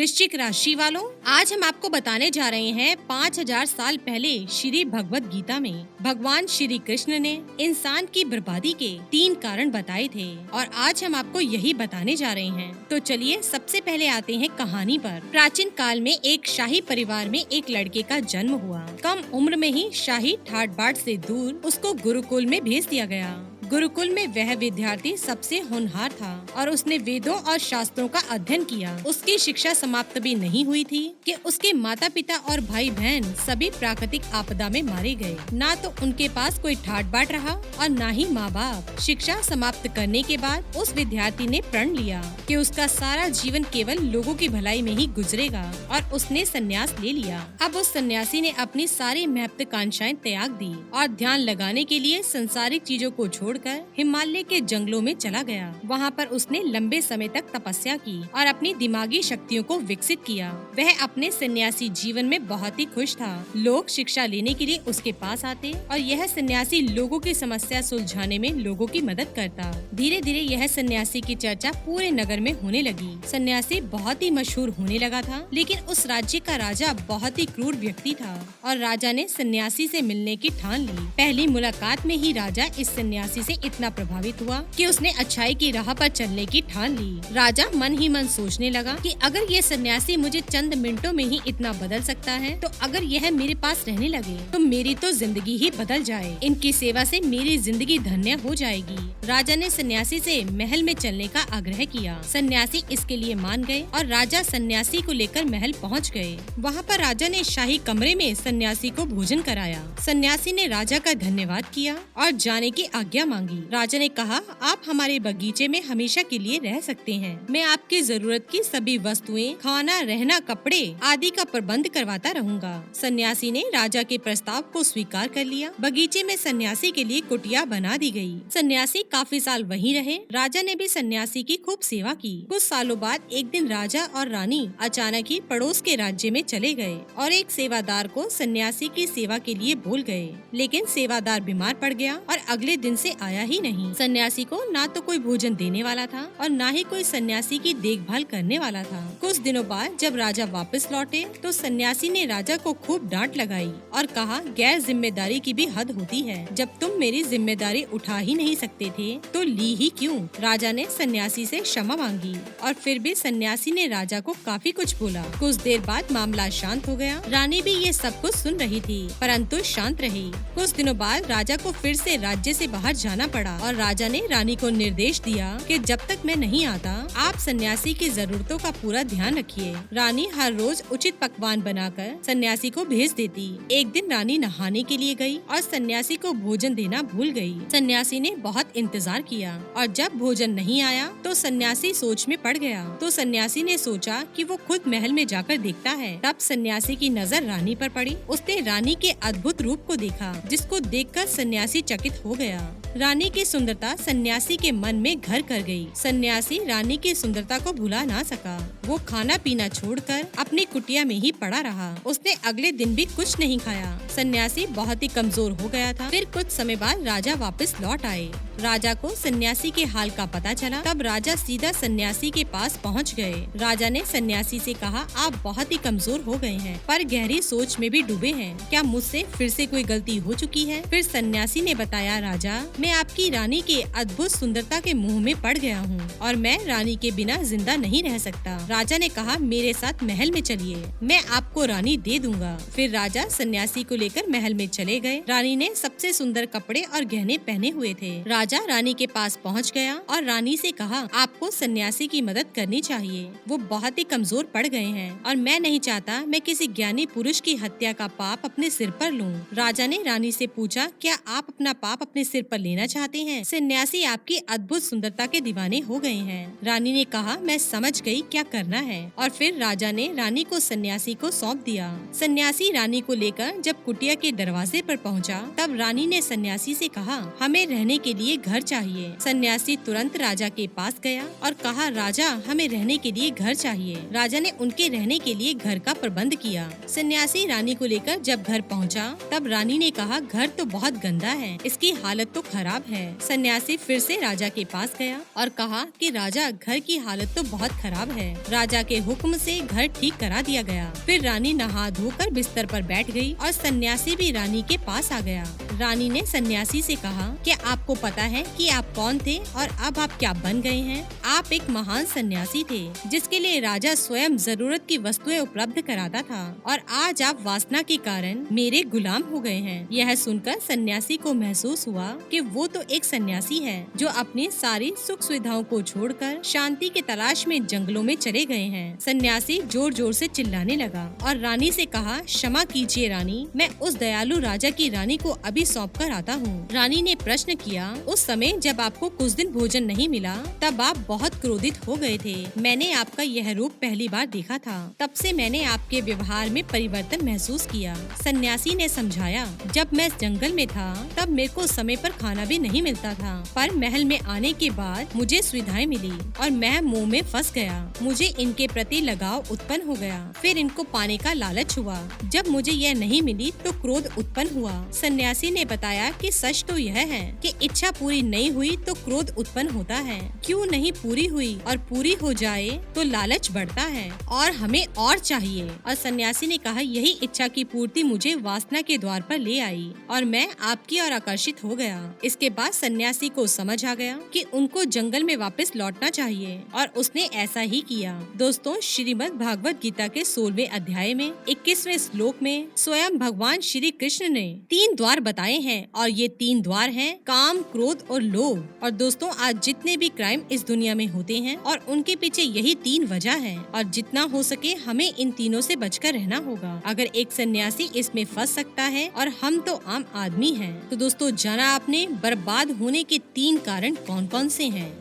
वृश्चिक राशि वालों, आज हम आपको बताने जा रहे हैं 5000 साल पहले श्री भगवत गीता में भगवान श्री कृष्ण ने इंसान की बर्बादी के 3 कारण बताए थे और आज हम आपको यही बताने जा रहे हैं। तो चलिए सबसे पहले आते हैं कहानी पर। प्राचीन काल में एक शाही परिवार में एक लड़के का जन्म हुआ। कम उम्र में ही शाही ठाट बाट से दूर उसको गुरुकुल में भेज दिया गया। गुरुकुल में वह विद्यार्थी सबसे होनहार था और उसने वेदों और शास्त्रों का अध्ययन किया। उसकी शिक्षा समाप्त भी नहीं हुई थी कि उसके माता पिता और भाई बहन सभी प्राकृतिक आपदा में मारे गए। ना तो उनके पास कोई ठाट बाट रहा और ना ही माँ बाप। शिक्षा समाप्त करने के बाद उस विद्यार्थी ने प्रण लिया कि उसका सारा जीवन केवल लोगों की भलाई में ही गुजरेगा और उसने संन्यास ले लिया। अब उस सन्यासी ने अपनी सारी महत्वाकांक्षाएं त्याग दी और ध्यान लगाने के लिए संसारिक चीजों को छोड़ हिमालय के जंगलों में चला गया। वहाँ पर उसने लंबे समय तक तपस्या की और अपनी दिमागी शक्तियों को विकसित किया। वह अपने सन्यासी जीवन में बहुत ही खुश था। लोग शिक्षा लेने के लिए उसके पास आते और यह सन्यासी लोगों की समस्या सुलझाने में लोगों की मदद करता। धीरे धीरे यह सन्यासी की चर्चा पूरे नगर में होने लगी। सन्यासी बहुत ही मशहूर होने लगा था, लेकिन उस राज्य का राजा बहुत ही क्रूर व्यक्ति था और राजा ने सन्यासी से मिलने की ठान ली। पहली मुलाकात में ही राजा इस सन्यासी से इतना प्रभावित हुआ कि उसने अच्छाई की राह पर चलने की ठान ली। राजा मन ही मन सोचने लगा कि अगर ये सन्यासी मुझे चंद मिनटों में ही इतना बदल सकता है, तो अगर यह मेरे पास रहने लगे तो मेरी तो जिंदगी ही बदल जाए। इनकी सेवा से मेरी जिंदगी धन्य हो जाएगी। राजा ने सन्यासी से महल में चलने का आग्रह किया। सन्यासी इसके लिए मान गए और राजा सन्यासी को लेकर महल पहुँच गए। वहाँ पर राजा ने शाही कमरे में सन्यासी को भोजन कराया। सन्यासी ने राजा का धन्यवाद किया और जाने की आज्ञा मांगी। राजा ने कहा, आप हमारे बगीचे में हमेशा के लिए रह सकते हैं। मैं आपकी जरूरत की सभी वस्तुएं, खाना, रहना, कपड़े आदि का प्रबंध करवाता रहूंगा। सन्यासी ने राजा के प्रस्ताव को स्वीकार कर लिया। बगीचे में सन्यासी के लिए कुटिया बना दी गई। सन्यासी काफी साल वहीं रहे। राजा ने भी सन्यासी की खूब सेवा की। कुछ सालों बाद एक दिन राजा और रानी अचानक ही पड़ोस के राज्य में चले गए और एक सेवादार को सन्यासी की सेवा के लिए बोल गए, लेकिन सेवादार बीमार पड़ गया और अगले दिन से आया ही नहीं। सन्यासी को ना तो कोई भोजन देने वाला था और ना ही कोई सन्यासी की देखभाल करने वाला था। कुछ दिनों बाद जब राजा वापस लौटे तो सन्यासी ने राजा को खूब डांट लगाई और कहा, गैर जिम्मेदारी की भी हद होती है। जब तुम मेरी जिम्मेदारी उठा ही नहीं सकते थे तो ली ही क्यों? राजा ने सन्यासी से क्षमा मांगी और फिर भी सन्यासी ने राजा को काफी कुछ बोला। कुछ देर बाद मामला शांत हो गया। रानी भी ये सब कुछ सुन रही थी, परंतु शांत रही। कुछ दिनों बाद राजा को फिर से राज्य से बाहर जाना पड़ा और राजा ने रानी को निर्देश दिया कि जब तक मैं नहीं आता आप सन्यासी की जरूरतों का पूरा ध्यान रखिए। रानी हर रोज उचित पकवान बनाकर सन्यासी को भेज देती। एक दिन रानी नहाने के लिए गई और सन्यासी को भोजन देना भूल गई। सन्यासी ने बहुत इंतजार किया और जब भोजन नहीं आया तो सन्यासी सोच में पड़ गया। तो सन्यासी ने सोचा कि वो खुद महल में जाकर देखता है। तब सन्यासी की नजर रानी पर पड़ी। उसने रानी के अद्भुत रूप को देखा, जिसको देखकर सन्यासी चकित हो गया। रानी की सुंदरता सन्यासी के मन में घर कर गई। सन्यासी रानी की सुंदरता को भुला ना सका। वो खाना पीना छोड़कर अपनी कुटिया में ही पड़ा रहा। उसने अगले दिन भी कुछ नहीं खाया। सन्यासी बहुत ही कमजोर हो गया था। फिर कुछ समय बाद राजा वापस लौट आए। राजा को सन्यासी के हाल का पता चला। तब राजा सीधा सन्यासी के पास पहुंच गए। राजा ने सन्यासी से कहा, आप बहुत ही कमजोर हो गए हैं, पर गहरी सोच में भी डूबे हैं। क्या मुझसे फिर से कोई गलती हो चुकी है? फिर सन्यासी ने बताया, राजा, मैं आपकी रानी के अद्भुत सुंदरता के मुंह में पड़ गया हूँ और मैं रानी के बिना जिंदा नहीं रह सकता। राजा ने कहा, मेरे साथ महल में चलिए, मैं आपको रानी दे दूंगा। फिर राजा सन्यासी को लेकर महल में चले गए। रानी ने सबसे सुंदर कपड़े और गहने पहने हुए थे। राजा रानी के पास पहुंच गया और रानी से कहा, आपको सन्यासी की मदद करनी चाहिए। वो बहुत ही कमजोर पड़ गए हैं और मैं नहीं चाहता मैं किसी ज्ञानी पुरुष की हत्या का पाप अपने सिर पर लूं। राजा ने रानी से पूछा, क्या आप अपना पाप अपने सिर पर लेना चाहते हैं? सन्यासी आपकी अद्भुत सुंदरता के दीवाने हो गए हैं। रानी ने कहा, मैं समझ गई क्या करना है। और फिर राजा ने रानी को सन्यासी को सौंप दिया। सन्यासी रानी को लेकर जब कुटिया के दरवाजे पर पहुंचा, तब रानी ने सन्यासी से कहा, हमें रहने के लिए लिए घर चाहिए। सन्यासी तुरंत राजा के पास गया और कहा, राजा हमें रहने के लिए घर चाहिए। राजा ने उनके रहने के लिए घर का प्रबंध किया। सन्यासी रानी को लेकर जब घर पहुंचा, तब रानी ने कहा, घर तो बहुत गंदा है, इसकी हालत तो खराब है। सन्यासी फिर से राजा के पास गया और कहा कि राजा घर की हालत तो बहुत खराब है। राजा के हुक्म से घर ठीक करा दिया गया। फिर रानी नहा धोकर बिस्तर पर बैठ गई और सन्यासी भी रानी के पास आ गया। रानी ने सन्यासी से कहा, क्या आपको पता है कि आप कौन थे और अब आप क्या बन गए हैं? आप एक महान सन्यासी थे, जिसके लिए राजा स्वयं जरूरत की वस्तुएं उपलब्ध कराता था, और आज आप वासना के कारण मेरे गुलाम हो गए हैं। यह सुनकर सन्यासी को महसूस हुआ कि वो तो एक सन्यासी है जो अपनी सारी सुख सुविधाओं को छोड़कर शांति की तलाश में जंगलों में चले गए हैं। सन्यासी जोर जोर से चिल्लाने लगा और रानी से कहा, क्षमा कीजिए रानी, मैं उस दयालु राजा की रानी को अभी सौंप कर आता हूँ। रानी ने प्रश्न किया, उस समय जब आपको कुछ दिन भोजन नहीं मिला, तब आप बहुत क्रोधित हो गए थे। मैंने आपका यह रूप पहली बार देखा था, तब से मैंने आपके व्यवहार में परिवर्तन महसूस किया। सन्यासी ने समझाया, जब मैं जंगल में था तब मेरे को समय पर खाना भी नहीं मिलता था, पर महल में आने के बाद मुझे सुविधाएं मिली और मैं मोह में फंस गया। मुझे इनके प्रति लगाव उत्पन्न हो गया, फिर इनको पाने का लालच हुआ। जब मुझे यह नहीं मिली तो क्रोध उत्पन्न हुआ। सन्यासी ने बताया कि सच तो यह है कि इच्छा पूरी नहीं हुई तो क्रोध उत्पन्न होता है, क्यों नहीं पूरी हुई और पूरी हो जाए तो लालच बढ़ता है और हमें और चाहिए। और सन्यासी ने कहा, यही इच्छा की पूर्ति मुझे वासना के द्वार पर ले आई और मैं आपकी ओर आकर्षित हो गया। इसके बाद सन्यासी को समझ आ गया कि उनको जंगल में वापस लौटना चाहिए और उसने ऐसा ही किया। दोस्तों, श्रीमद् भागवत गीता के 16वें अध्याय में 21वें श्लोक में स्वयं भगवान श्री कृष्ण ने 3 द्वार बताए हैं और ये 3 द्वार हैं काम, क्रोध और लोभ। और दोस्तों, आज जितने भी क्राइम इस दुनिया में होते हैं और उनके पीछे यही 3 वजह है, और जितना हो सके हमें इन तीनों से बचकर रहना होगा। अगर एक सन्यासी इसमें फंस सकता है और हम तो आम आदमी हैं। तो दोस्तों, जाना आपने बर्बाद होने के 3 कारण कौन कौन से हैं?